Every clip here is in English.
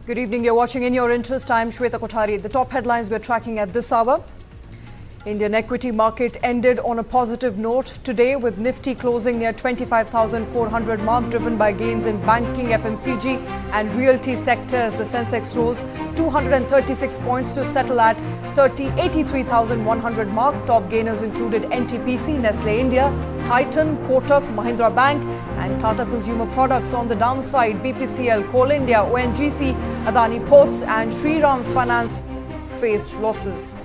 Good evening. You're watching In Your Interest. I'm Shweta Kothari. The top headlines we're tracking at this hour. Indian equity market ended on a positive note today with Nifty closing near 25,400 mark, driven by gains in banking, FMCG and realty sectors. The Sensex rose 236 points to settle at 83,100 mark. Top gainers included NTPC, Nestle India, Titan, Kotak, Mahindra Bank and Tata Consumer Products. On the downside, BPCL, Coal India, ONGC, Adani Ports and Shriram Finance faced losses.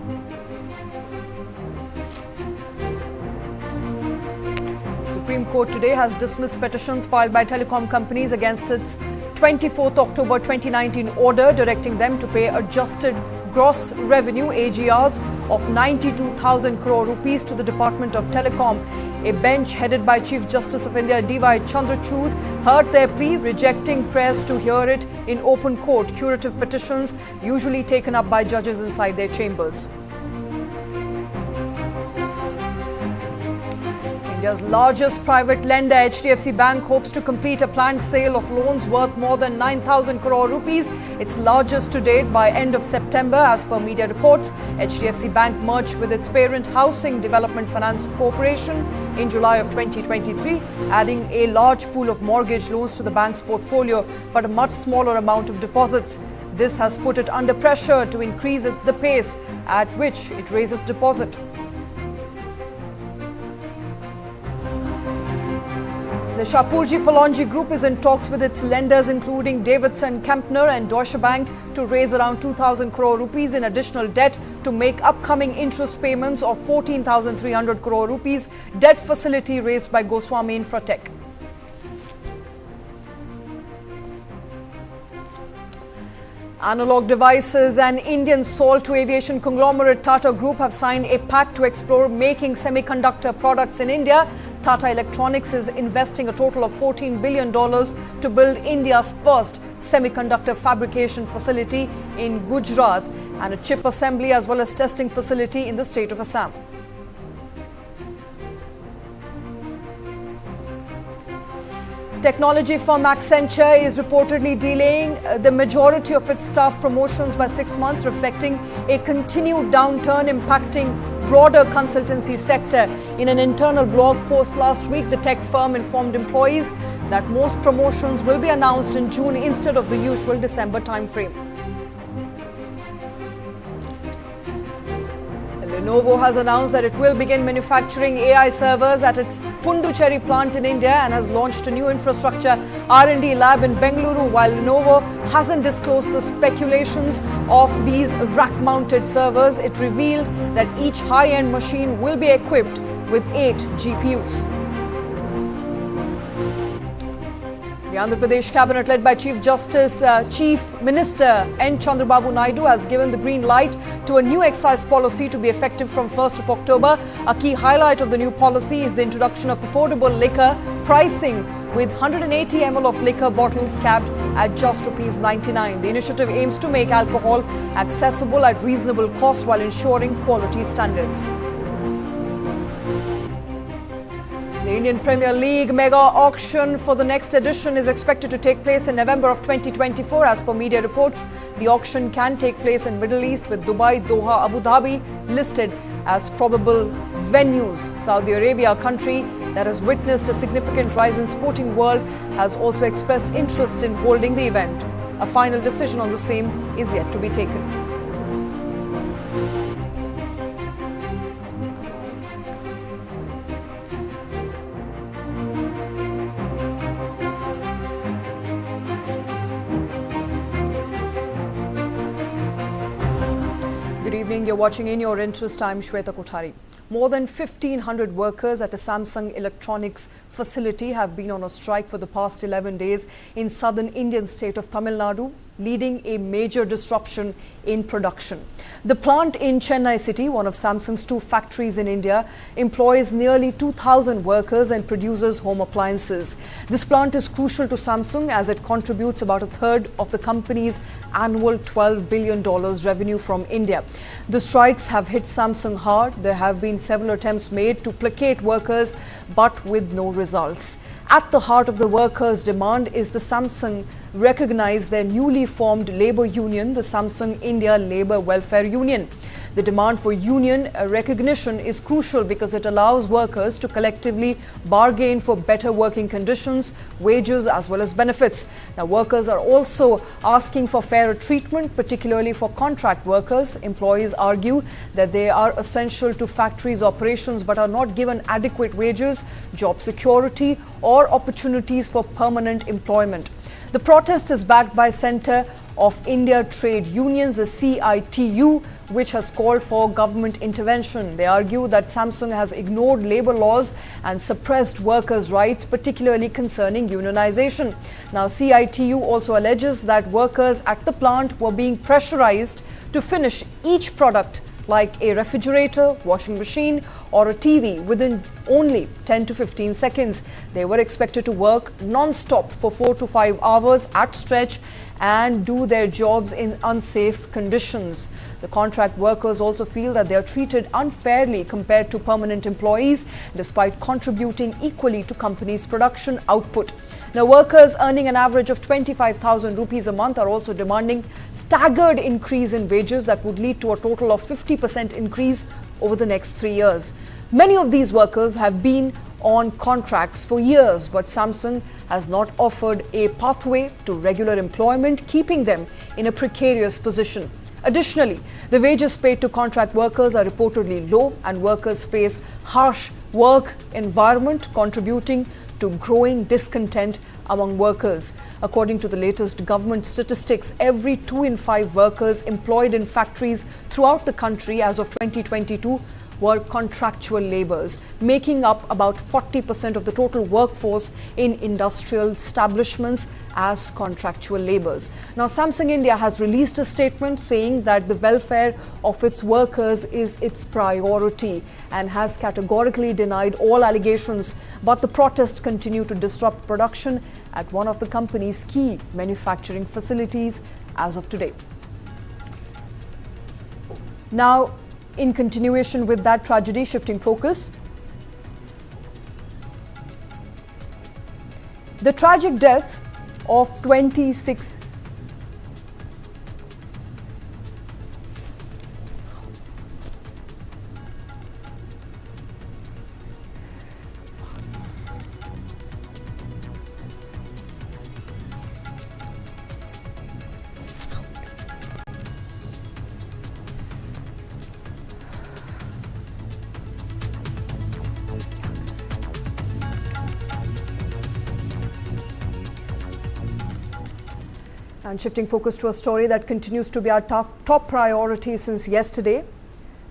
Supreme Court today has dismissed petitions filed by telecom companies against its 24th October 2019 order directing them to pay adjusted gross revenue AGRs of 92,000 crore rupees to the Department of Telecom. A bench headed by Chief Justice of India D.Y. Chandrachud heard their plea, rejecting prayers to hear it in open court. Curative petitions usually taken up by judges inside their chambers. India's largest private lender, HDFC Bank, hopes to complete a planned sale of loans worth more than 9,000 crore rupees, its largest to date, by end of September. As per media reports, HDFC Bank merged with its parent Housing Development Finance Corporation in July of 2023, adding a large pool of mortgage loans to the bank's portfolio, but a much smaller amount of deposits. This has put it under pressure to increase the pace at which it raises deposit. The Shapoorji Pallonji Group is in talks with its lenders, including Davidson Kempner and Deutsche Bank, to raise around 2,000 crore rupees in additional debt to make upcoming interest payments of 14,300 crore rupees debt facility raised by Goswami Infratech. Analog Devices and Indian salt to aviation conglomerate Tata Group have signed a pact to explore making semiconductor products in India. Tata Electronics is investing a total of $14 billion to build India's first semiconductor fabrication facility in Gujarat and a chip assembly as well as testing facility in the state of Assam. Technology firm Accenture is reportedly delaying the majority of its staff promotions by 6 months, reflecting a continued downturn impacting broader consultancy sector. In an internal blog post last week, the tech firm informed employees that most promotions will be announced in June instead of the usual December timeframe. Lenovo has announced that it will begin manufacturing AI servers at its Puducherry plant in India and has launched a new infrastructure R&D lab in Bengaluru. While Lenovo hasn't disclosed the speculations of these rack-mounted servers, it revealed that each high-end machine will be equipped with 8 GPUs. The Andhra Pradesh Cabinet, led by Chief Minister N. Chandrababu Naidu, has given the green light to a new excise policy to be effective from 1st of October. A key highlight of the new policy is the introduction of affordable liquor pricing, with 180 ml of liquor bottles capped at just ₹99. The initiative aims to make alcohol accessible at reasonable cost while ensuring quality standards. The Indian Premier League mega auction for the next edition is expected to take place in November of 2024. As per media reports, the auction can take place in Middle East, with Dubai, Doha, Abu Dhabi listed as probable venues. Saudi Arabia, a country that has witnessed a significant rise in sporting world, has also expressed interest in holding the event. A final decision on the same is yet to be taken. Good evening. You're watching In Your Interest. I'm Shweta Kothari. More than 1,500 workers at a Samsung Electronics facility have been on a strike for the past 11 days in southern Indian state of Tamil Nadu, leading a major disruption in production. The plant in Chennai city, one of Samsung's 2 factories in India, employs nearly 2,000 workers and produces home appliances. This plant is crucial to Samsung as it contributes about a third of the company's annual $12 billion revenue from India. The strikes have hit Samsung hard. There have been several attempts made to placate workers, but with no results. At the heart of the workers' demand is the Samsung recognized their newly formed labor union, the Samsung India Labour Welfare Union. The demand for union recognition is crucial because it allows workers to collectively bargain for better working conditions, wages as well as benefits. Now, workers are also asking for fairer treatment, particularly for contract workers. Employees argue that they are essential to factories' operations but are not given adequate wages, job security or opportunities for permanent employment. The protest is backed by Centre of India Trade Unions, the CITU, which has called for government intervention. They argue that Samsung has ignored labour laws and suppressed workers' rights, particularly concerning unionization. Now, CITU also alleges that workers at the plant were being pressurized to finish each product like a refrigerator, washing machine or a TV within only 10 to 15 seconds. They were expected to work non-stop for 4 to 5 hours at stretch and do their jobs in unsafe conditions. The contract workers also feel that they are treated unfairly compared to permanent employees, despite contributing equally to companies' production output. Now, workers earning an average of 25,000 rupees a month are also demanding staggered increase in wages that would lead to a total of 50% increase over the next 3 years. Many of these workers have been on contracts for years, but Samsung has not offered a pathway to regular employment, keeping them in a precarious position. Additionally, the wages paid to contract workers are reportedly low and workers face harsh work environment, contributing to growing discontent among workers. According to the latest government statistics, every 2 in 5 workers employed in factories throughout the country as of 2022 were contractual labourers, making up about 40% of the total workforce in industrial establishments as contractual labourers. Now, Samsung India has released a statement saying that the welfare of its workers is its priority and has categorically denied all allegations. But the protests continue to disrupt production at one of the company's key manufacturing facilities as of today. Now, in continuation with that tragedy, shifting focus, the tragic death of 26 And shifting focus to a story that continues to be our top priority since yesterday.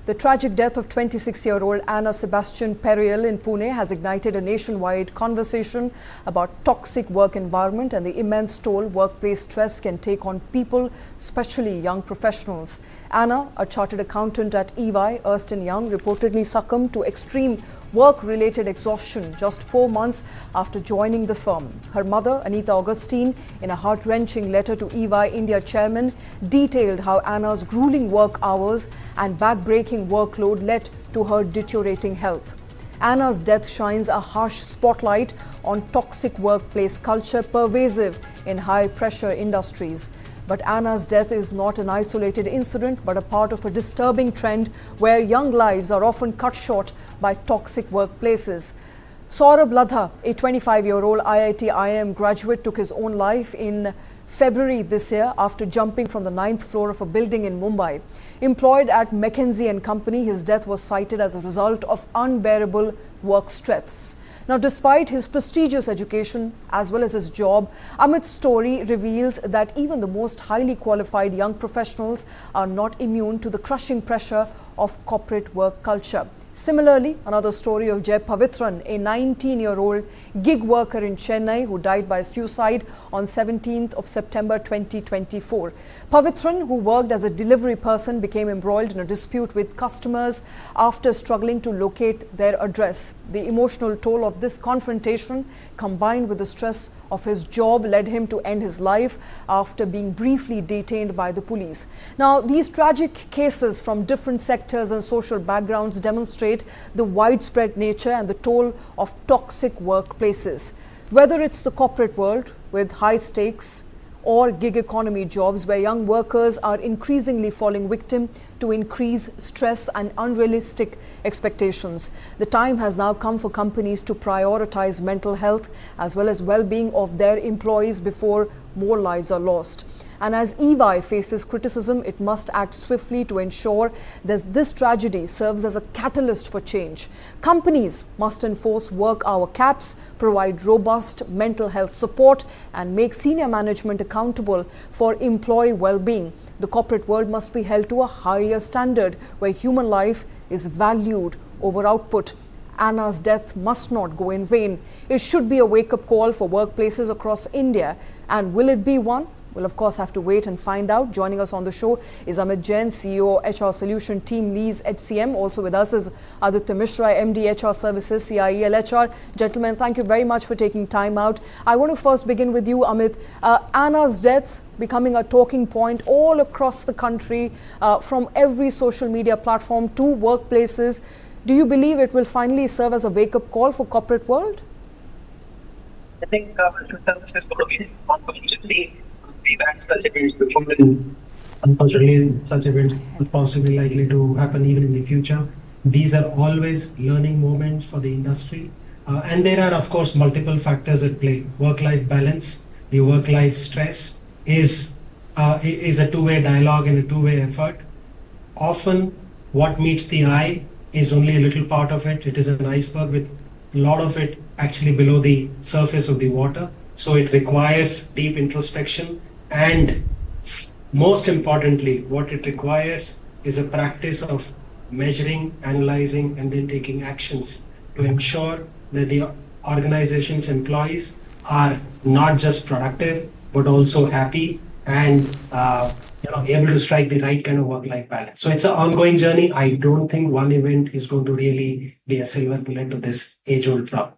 The tragic death of 26-year-old Anna Sebastian Periel in Pune has ignited a nationwide conversation about toxic work environment and the immense toll workplace stress can take on people, especially young professionals. Anna, a chartered accountant at EY, Ernst Young, reportedly succumbed to extreme work-related exhaustion just 4 months after joining the firm. Her mother, Anita Augustine, in a heart-wrenching letter to EY India chairman, detailed how Anna's grueling work hours and back-breaking workload led to her deteriorating health. Anna's death shines a harsh spotlight on toxic workplace culture pervasive in high-pressure industries. But Anna's death is not an isolated incident, but a part of a disturbing trend where young lives are often cut short by toxic workplaces. Saurabh Ladha, a 25-year-old IIT IIM graduate, took his own life in February this year after jumping from the 9th floor of a building in Mumbai. Employed at McKinsey & Company, his death was cited as a result of unbearable work stress. Now, despite his prestigious education as well as his job, Amit's story reveals that even the most highly qualified young professionals are not immune to the crushing pressure of corporate work culture. Similarly, another story of Jai Pavitran, a 19-year-old gig worker in Chennai who died by suicide on 17th of September 2024. Pavitran, who worked as a delivery person, became embroiled in a dispute with customers after struggling to locate their address. The emotional toll of this confrontation, combined with the stress of his job, led him to end his life after being briefly detained by the police. Now, these tragic cases from different sectors and social backgrounds demonstrate the widespread nature and the toll of toxic workplaces. Whether it's the corporate world with high stakes or gig economy jobs where young workers are increasingly falling victim to increased stress and unrealistic expectations. The time has now come for companies to prioritize mental health as well as well-being of their employees before more lives are lost. And as EY faces criticism, it must act swiftly to ensure that this tragedy serves as a catalyst for change. Companies must enforce work hour caps, provide robust mental health support, and make senior management accountable for employee well-being. The corporate world must be held to a higher standard where human life is valued over output. Anna's death must not go in vain. It should be a wake-up call for workplaces across India. And will it be one? We'll of course have to wait and find out. Joining us on the show is Amit Jain, CEO, HR Solution Team Leads HCM. Also with us is Aditya Mishra, MD, HR Services, CIEL HR. Gentlemen, thank you very much for taking time out. I want to first begin with you, Amit. Anna's death becoming a talking point all across the country, from every social media platform to workplaces. Do you believe it will finally serve as a wake-up call for corporate world? I think this is going to be unfortunately we've had such events before, and unfortunately such events are possibly likely to happen even in the future. These are always learning moments for the industry, and there are of course multiple factors at play. Work-life balance, the work-life stress is a two-way dialogue and a two-way effort. Often what meets the eye is only a little part of it. It is an iceberg with a lot of it actually below the surface of the water. So it requires deep introspection, and most importantly, what it requires is a practice of measuring, analyzing, and then taking actions to ensure that the organization's employees are not just productive, but also happy and able to strike the right kind of work-life balance. So it's an ongoing journey. I don't think one event is going to really be a silver bullet to this age-old problem.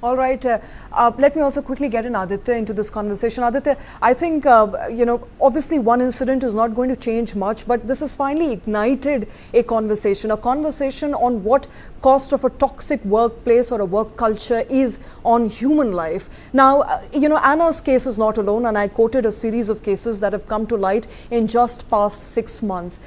All right. Let me also quickly get in Aditya into this conversation. Aditya, I think, obviously one incident is not going to change much, but this has finally ignited a conversation on what cost of a toxic workplace or a work culture is on human life. Now, Anna's case is not alone, and I quoted a series of cases that have come to light in just past 6 months.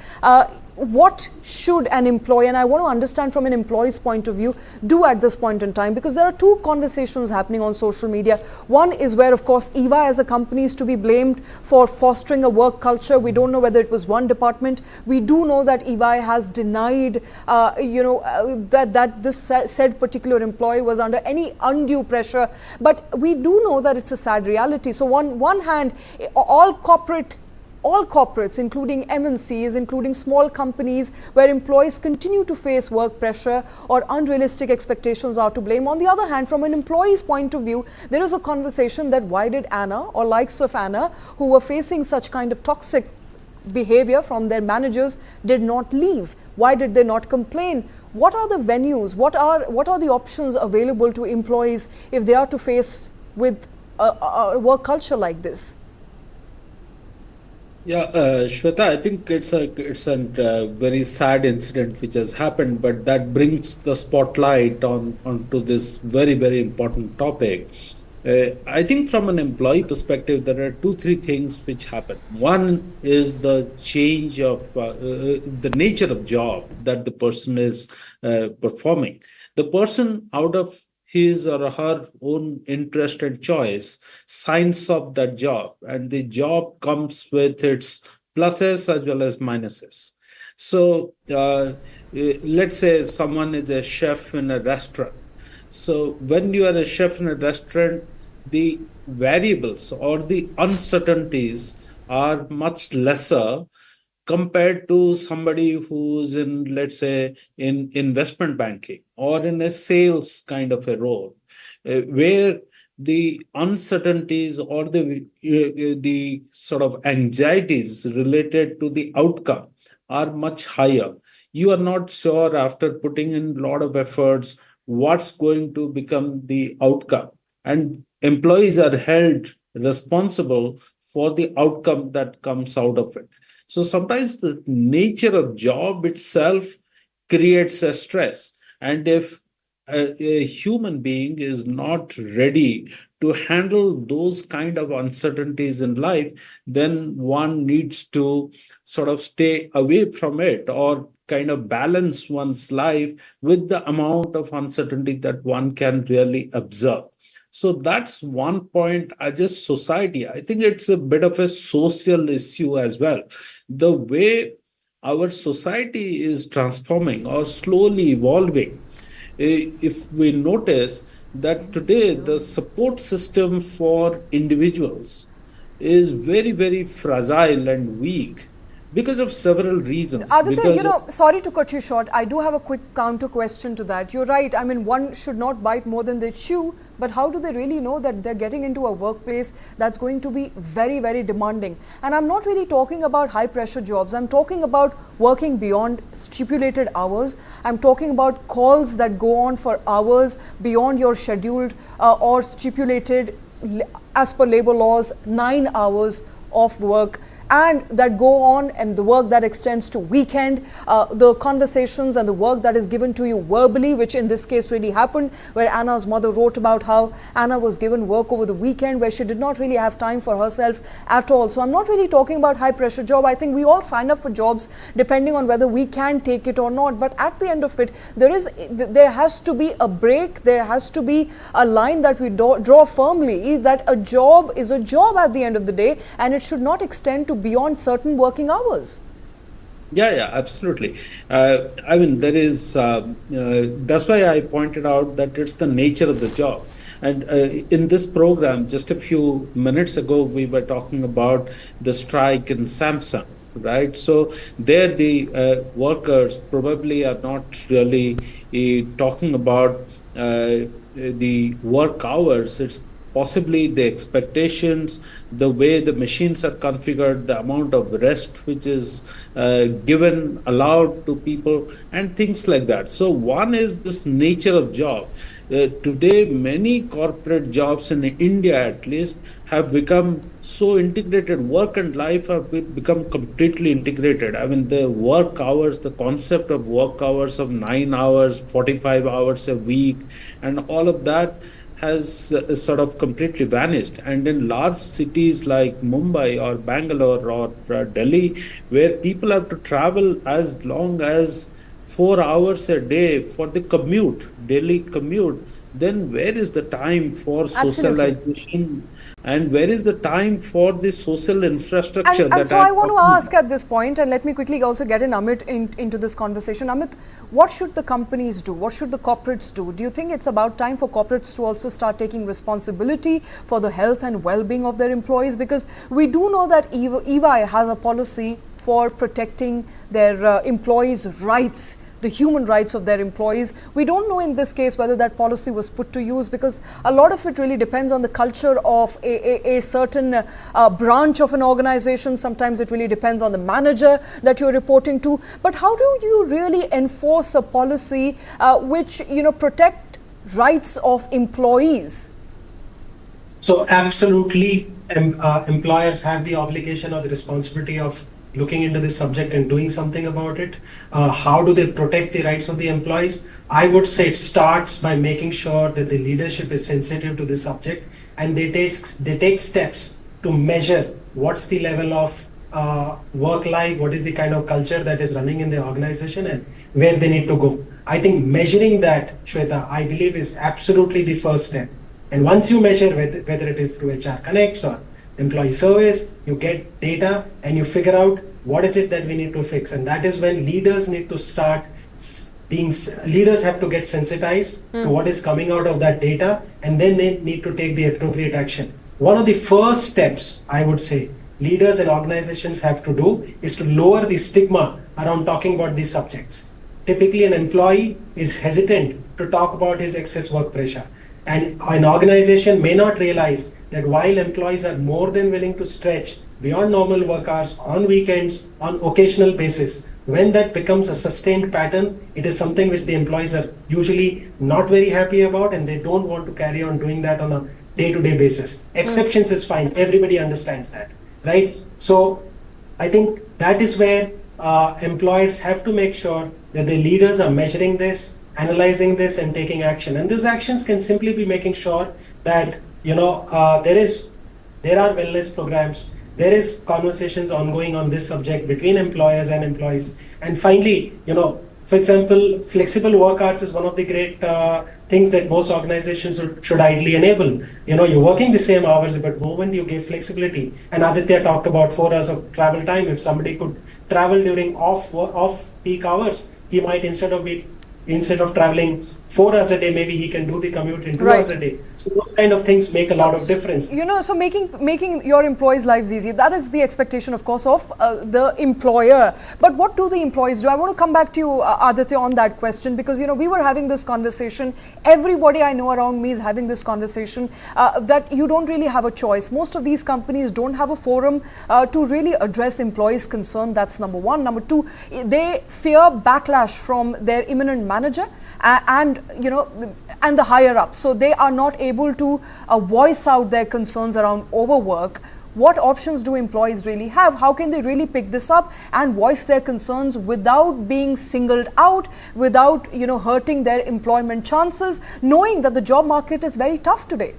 What should an employee, and I want to understand from an employee's point of view, do at this point in time? Because there are two conversations happening on social media. One is where, of course, EY as a company is to be blamed for fostering a work culture. We don't know whether it was one department. We do know that EY has denied, that this said particular employee was under any undue pressure. But we do know that it's a sad reality. So on one hand, all corporates, including MNCs, including small companies where employees continue to face work pressure or unrealistic expectations, are to blame. On the other hand, from an employee's point of view, there is a conversation that why did Anna or likes of Anna, who were facing such kind of toxic behavior from their managers, did not leave? Why did they not complain? What are the venues? What are the options available to employees if they are to face with a work culture like this? Yeah, Shweta, I think it's a very sad incident which has happened, but that brings the spotlight onto this very, very important topic. I think from an employee perspective, there are 2-3 things which happen. One is the change of the nature of job that the person is performing. The person, out of his or her own interest and choice, signs up that job, and the job comes with its pluses as well as minuses. So let's say someone is a chef in a restaurant. So when you are a chef in a restaurant, the variables or the uncertainties are much lesser compared to somebody who's in, let's say, in investment banking or in a sales kind of a role, where the uncertainties or the sort of anxieties related to the outcome are much higher. You are not sure, after putting in a lot of efforts, what's going to become the outcome, and employees are held responsible for the outcome that comes out of it. So sometimes the nature of job itself creates a stress. And if a human being is not ready to handle those kind of uncertainties in life, then one needs to sort of stay away from it, or kind of balance one's life with the amount of uncertainty that one can really observe. So that's one point. As a society, I think it's a bit of a social issue as well. The way our society is transforming or slowly evolving, if we notice that today the support system for individuals is very, very fragile and weak because of several reasons. Aditya, Because of, sorry to cut you short. I do have a quick counter question to that. You're right. I mean, one should not bite more than they chew. But how do they really know that they're getting into a workplace that's going to be very, very demanding? And I'm not really talking about high pressure jobs. I'm talking about working beyond stipulated hours. I'm talking about calls that go on for hours beyond your scheduled or stipulated, as per labor laws, 9 hours of work, and that go on, and the work that extends to weekend, the conversations and the work that is given to you verbally, which in this case really happened, where Anna's mother wrote about how Anna was given work over the weekend where she did not really have time for herself at all. So I'm not really talking about high pressure job. I think we all sign up for jobs depending on whether we can take it or not, but at the end of it, there has to be a break. There has to be a line that we draw firmly, that a job is a job at the end of the day, and it should not extend to beyond certain working hours. yeah, absolutely. I mean, there is, that's why I pointed out that it's the nature of the job. And in this program, just a few minutes ago, we were talking about the strike in Samsung, right? So there the workers probably are not really talking about the work hours. It's possibly the expectations, the way the machines are configured, the amount of rest which is given, allowed to people, and things like that. So one is this nature of job. Today, many corporate jobs in India, at least, have become so integrated. Work and life have become completely integrated. I mean, the work hours, the concept of work hours of 9 hours, 45 hours a week, and all of that has sort of completely vanished. And in large cities like Mumbai or Bangalore or Delhi, where people have to travel as long as 4 hours a day for the commute, daily commute, then where is the time for Absolutely. socialization, and where is the time for the social infrastructure And that so I I'm want to talking ask about? at this point, and let me quickly also get in Amit into this conversation. Amit, what should the companies do? What should the corporates do? Do you think it's about time for corporates to also start taking responsibility for the health and well-being of their employees? Because we do know that EY has a policy for protecting their employees' rights, the human rights of their employees. We don't know in this case whether that policy was put to use, because a lot of it really depends on the culture of a certain branch of an organization. Sometimes it really depends on the manager that you're reporting to. But how do you really enforce a policy which protect rights of employees? So absolutely, employers have the obligation or the responsibility of looking into this subject and doing something about it. How do they protect the rights of the employees? I would say it starts by making sure that the leadership is sensitive to this subject, and they take steps to measure what's the level of work life, what is the kind of culture that is running in the organization, and where they need to go. I think measuring that, Shweta, I believe is absolutely the first step. And once you measure whether it is through HR Connects or employee surveys, you get data and you figure out what is it that we need to fix. And that is when leaders need to start leaders have to get sensitized to what is coming out of that data, and then they need to take the appropriate action. One of the first steps, I would say, leaders and organizations have to do is to lower the stigma around talking about these subjects. Typically, an employee is hesitant to talk about his excess work pressure. And an organization may not realize that while employees are more than willing to stretch beyond normal work hours on weekends, on occasional basis, when that becomes a sustained pattern, it is something which the employees are usually not very happy about, and they don't want to carry on doing that on a day-to-day basis. Exceptions is fine. Everybody understands that, right? So I think that is where employers have to make sure that the leaders are measuring this, analyzing this, and taking action. And those actions can simply be making sure that there are wellness programs, there is conversations ongoing on this subject between employers and employees. And finally, for example, flexible work hours is one of the great things that most organizations should ideally enable. You're working the same hours, but the moment you give flexibility, and Aditya talked about 4 hours of travel time. If somebody could travel during off peak hours, he might instead of traveling 4 hours a day, maybe he can do the commute in 2 hours a day. So those kind of things make a lot of difference. So making your employees' lives easy, that is the expectation, of course, of the employer. But what do the employees do? I want to come back to you, Aditya, on that question, because, we were having this conversation. Everybody I know around me is having this conversation that you don't really have a choice. Most of these companies don't have a forum to really address employees' concern. That's number one. Number two, they fear backlash from their imminent manager and the higher up, so they are not able to voice out their concerns around overwork. What options do employees really have? How can they really pick this up and voice their concerns without being singled out, without hurting their employment chances, knowing that the job market is very tough today?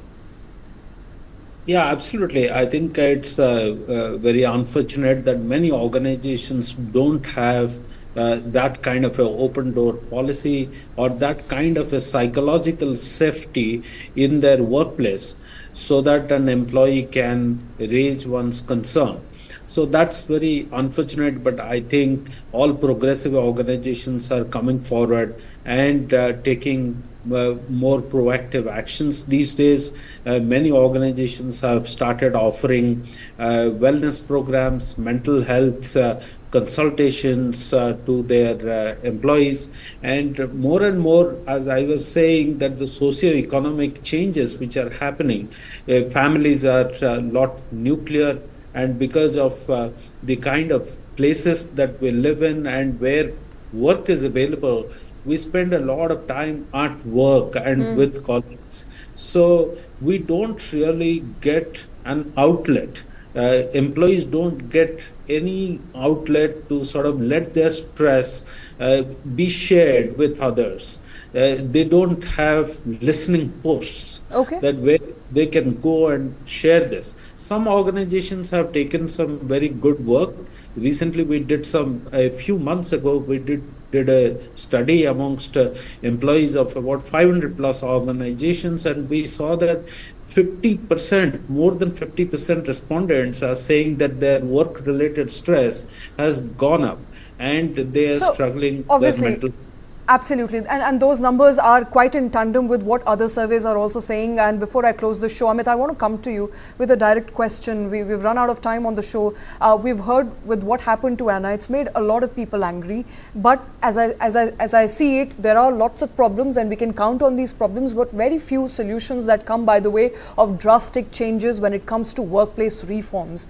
Yeah, absolutely. I think it's very unfortunate that many organizations don't have that kind of an open door policy or that kind of a psychological safety in their workplace so that an employee can raise one's concern. So that's very unfortunate, but I think all progressive organizations are coming forward and taking more proactive actions these days. Many organizations have started offering wellness programs, mental health consultations to their employees, and more, as I was saying, that the socio-economic changes which are happening, families are a lot nuclear, and because of the kind of places that we live in and where work is available, we spend a lot of time at work and with colleagues. So we don't really get an outlet. Employees don't get any outlet to sort of let their stress be shared with others. They don't have listening posts that where they can go and share this. Some organizations have taken some very good work. Recently, a few months ago, we did a study amongst employees of about 500 plus organizations, and we saw that 50%, more than 50% respondents are saying that their work-related stress has gone up and they are struggling with mental. Absolutely. And those numbers are quite in tandem with what other surveys are also saying. And before I close the show, Amit, I want to come to you with a direct question. We've run out of time on the show. We've heard with what happened to Anna, it's made a lot of people angry. But as I see it, there are lots of problems and we can count on these problems, but very few solutions that come by the way of drastic changes when it comes to workplace reforms.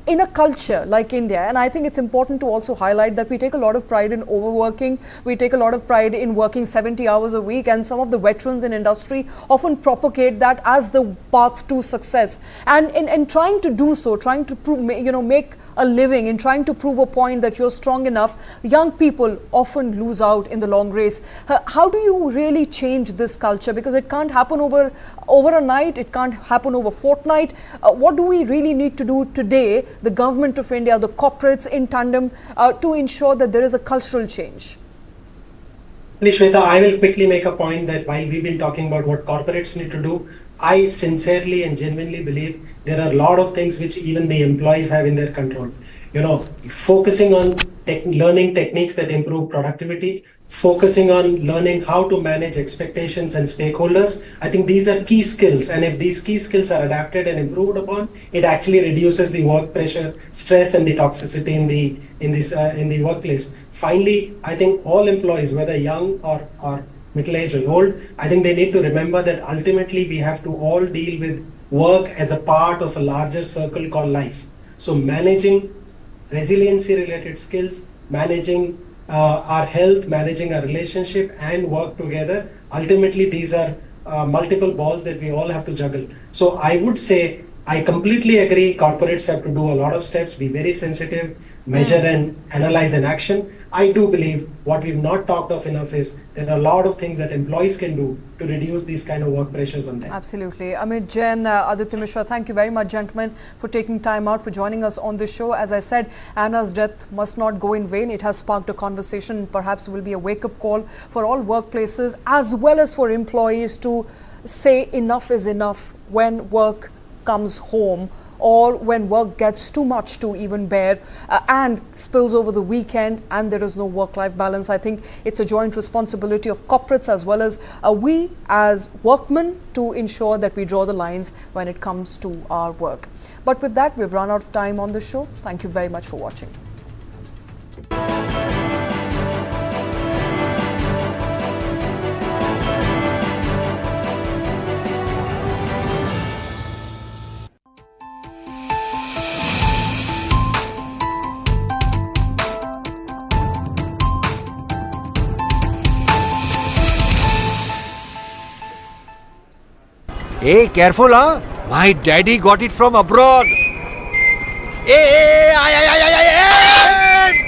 In a culture like India, and I think it's important to also highlight that we take a lot of pride in overworking, we take a lot of pride in working 70 hours a week, and some of the veterans in industry often propagate that as the path to success. And in trying to do so, trying to prove, make a living, in trying to prove a point that you're strong enough, young people often lose out in the long race. How do you really change this culture? Because it can't happen over a night, it can't happen over a fortnight. What do we really need to do today, the government of India, the corporates in tandem, to ensure that there is a cultural change? Shweta, I will quickly make a point that while we've been talking about what corporates need to do, I sincerely and genuinely believe there are a lot of things which even the employees have in their control. Focusing on learning techniques that improve productivity, focusing on learning how to manage expectations and stakeholders. I think these are key skills, and if these key skills are adapted and improved upon, it actually reduces the work pressure, stress, and the toxicity in the workplace. Finally, I think all employees, whether young or middle-aged or old, I think they need to remember that ultimately we have to all deal with work as a part of a larger circle called life. So managing resiliency-related skills, managing our health, managing our relationship, and work together. Ultimately, these are multiple balls that we all have to juggle. So I would say I completely agree. Corporates have to do a lot of steps, be very sensitive, measure and analyze and action. I do believe what we've not talked of enough is there are a lot of things that employees can do to reduce these kind of work pressures on them. Absolutely. Amit Jain, Aditya Mishra, thank you very much, gentlemen, for taking time out, for joining us on this show. As I said, Anna's death must not go in vain. It has sparked a conversation, perhaps will be a wake-up call for all workplaces as well as for employees to say enough is enough when work comes home, or when work gets too much to even bear and spills over the weekend and there is no work-life balance. I think it's a joint responsibility of corporates as well as we as workmen to ensure that we draw the lines when it comes to our work. But with that, we've run out of time on the show. Thank you very much for watching. Hey, careful, huh? My daddy got it from abroad. Hey,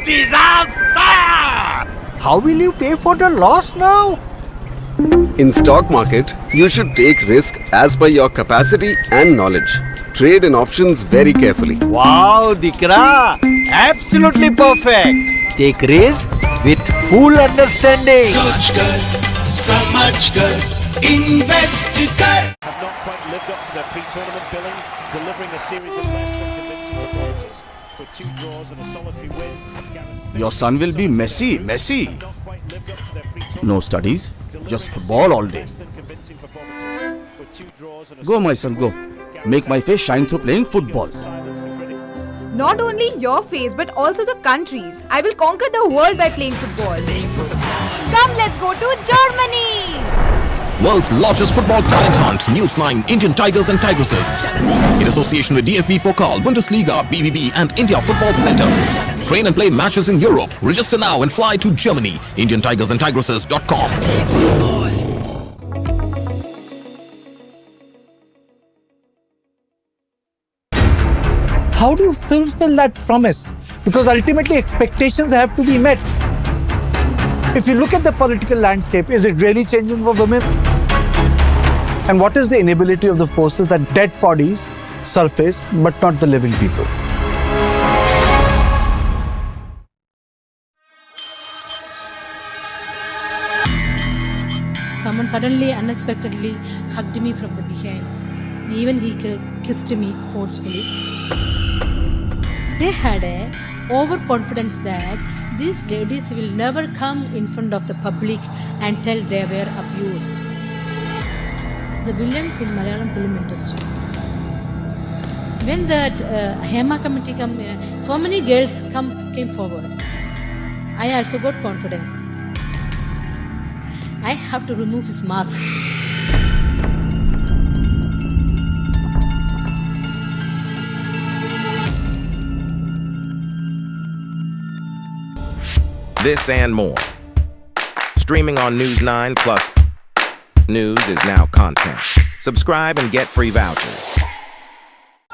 disaster! How will you pay for the loss now? In stock market, you should take risk as per your capacity and knowledge. Trade in options very carefully. Wow, Dikra! Absolutely perfect. Take risk with full understanding. सोच कर, समझ कर, invest कर. Have not quite lived up to their pre-tournament billing, delivering a series of less than convincing performances. With 2 draws and a solitary win, Your son will be Messi. not quite lived up to their pre-tournament. No studies, just football all day. Less than convincing performances. With 2 draws and a Go, my son, go. Make my face shine through playing football. silence the critic. Not only your face, but also the countries. I will conquer the world by playing football. Come, let's go to Germany! World's largest football talent hunt, News 9 Indian Tigers and Tigresses. In association with DFB Pokal, Bundesliga, BBB and India Football Center. Train and play matches in Europe. Register now and fly to Germany. IndianTigersandTigresses.com. How do you fulfill that promise? Because ultimately expectations have to be met. If you look at the political landscape, is it really changing for women? And what is the inability of the forces that dead bodies surface but not the living people? Someone suddenly, unexpectedly hugged me from the behind. Even he kissed me forcefully. They had a overconfidence that these ladies will never come in front of the public and tell they were abused. The villains in Malayalam film industry. When that Hema committee so many girls came forward. I also got confidence. I have to remove his mask. This and more. Streaming on News 9 Plus. News is now content. Subscribe and get free vouchers.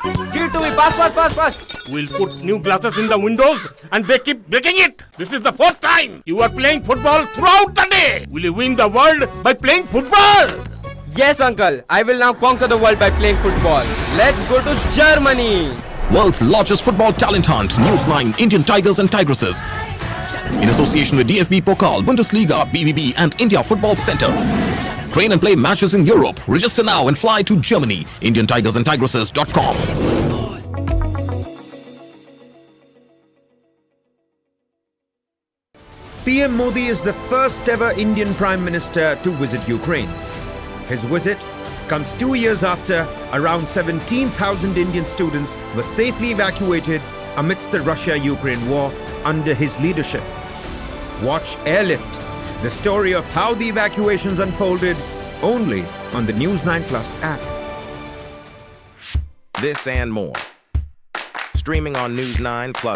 Give it to me, pass. We'll put new glasses in the windows and they keep breaking it. This is the 4th time you are playing football throughout the day. Will you win the world by playing football? Yes, uncle. I will now conquer the world by playing football. Let's go to Germany. World's largest football talent hunt, News 9 Indian Tigers and Tigresses. In association with DFB Pokal, Bundesliga, BBB and India Football Center. Train and play matches in Europe. Register now and fly to Germany. IndianTigersandTigresses.com. PM Modi is the first ever Indian Prime Minister to visit Ukraine. His visit comes 2 years after around 17,000 Indian students were safely evacuated amidst the Russia-Ukraine war under his leadership. Watch Airlift, the story of how the evacuations unfolded, only on the News 9 Plus app. This and more. Streaming on News 9 Plus.